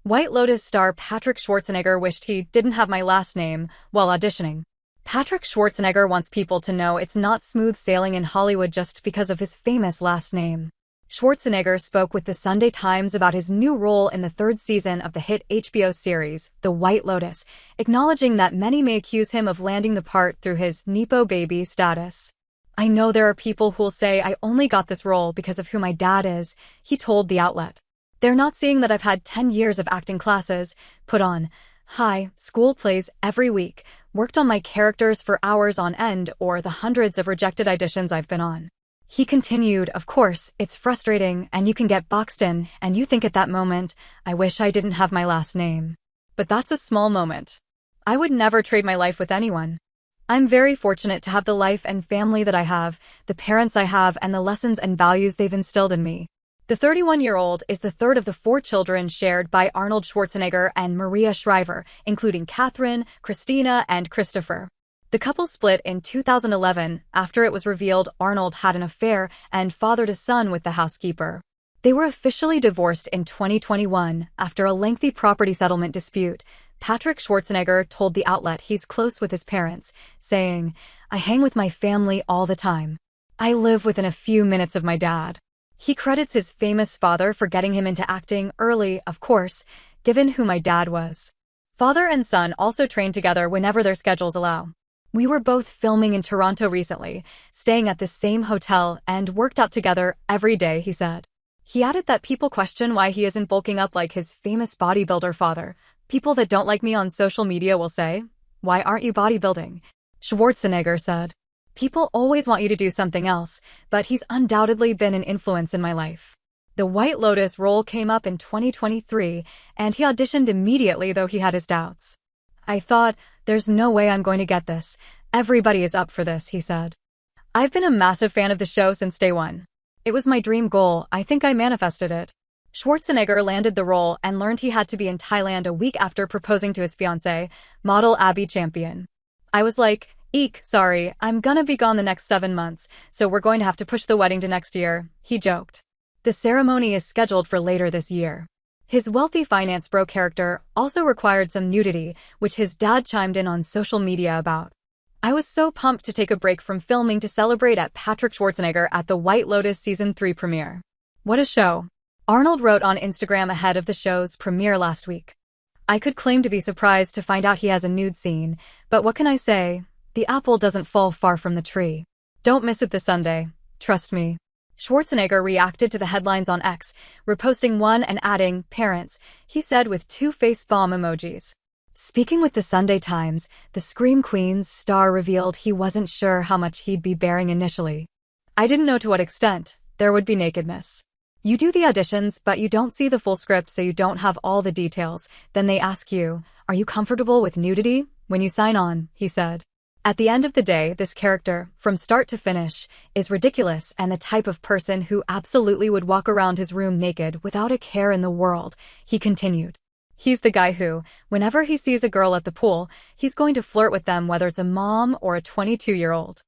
White Lotus star Patrick Schwarzenegger wished he didn't have my last name while auditioning. Patrick Schwarzenegger wants people to know it's not smooth sailing in Hollywood just because of his famous last name. Schwarzenegger spoke with the Sunday Times about his new role in the third season of the hit HBO series, The White Lotus, acknowledging that many may accuse him of landing the part through his Nepo baby status. "I know there are people who'll say I only got this role because of who my dad is," he told the outlet. "They're not seeing that I've had 10 years of acting classes, put on high school plays every week, worked on my characters for hours on end, or the hundreds of rejected auditions I've been on." He continued, "Of course, it's frustrating and you can get boxed in and you think at that moment, I wish I didn't have my last name. But that's a small moment. I would never trade my life with anyone. I'm very fortunate to have the life and family that I have, the parents I have, and the lessons and values they've instilled in me." The 31-year-old is the third of the 4 children shared by Arnold Schwarzenegger and Maria Shriver, including Catherine, Christina, and Christopher. The couple split in 2011 after it was revealed Arnold had an affair and fathered a son with the housekeeper. They were officially divorced in 2021 after a lengthy property settlement dispute. Patrick Schwarzenegger told the outlet he's close with his parents, saying, "I hang with my family all the time. I live within a few minutes of my dad." He credits his famous father for getting him into acting early, of course, given who my dad was. Father and son also train together whenever their schedules allow. "We were both filming in Toronto recently, staying at the same hotel, and worked out together every day," he said. He added that people question why he isn't bulking up like his famous bodybuilder father. "People that don't like me on social media will say, 'Why aren't you bodybuilding?'" Schwarzenegger said. "People always want you to do something else, but he's undoubtedly been an influence in my life." The White Lotus role came up in 2023, and he auditioned immediately, though he had his doubts. "I thought, there's no way I'm going to get this. Everybody is up for this," he said. "I've been a massive fan of the show since day one. It was my dream goal. I think I manifested it." Schwarzenegger landed the role and learned he had to be in Thailand a week after proposing to his fiancée, model Abby Champion. "I was like, eek, sorry, I'm gonna be gone the next 7 months, so we're going to have to push the wedding to next year," he joked. The ceremony is scheduled for later this year. His wealthy finance bro character also required some nudity, which his dad chimed in on social media about. "I was so pumped to take a break from filming to celebrate at Patrick Schwarzenegger at the White Lotus Season 3 premiere. What a show." Arnold wrote on Instagram ahead of the show's premiere last week. "I could claim to be surprised to find out he has a nude scene, but what can I say? The apple doesn't fall far from the tree. Don't miss it this Sunday. Trust me." Schwarzenegger reacted to the headlines on X, reposting one and adding, "Parents," he said with 2 face bomb emojis. Speaking with the Sunday Times, the Scream Queens star revealed he wasn't sure how much he'd be bearing initially. "I didn't know to what extent there would be nakedness. You do the auditions, but you don't see the full script, so you don't have all the details. Then they ask you, 'Are you comfortable with nudity?' when you sign on," he said. At the end of the day, this character, from start to finish, is ridiculous and the type of person who absolutely would walk around his room naked without a care in the world, he continued. He's the guy who, whenever he sees a girl at the pool, he's going to flirt with them, whether it's a mom or a 22-year-old.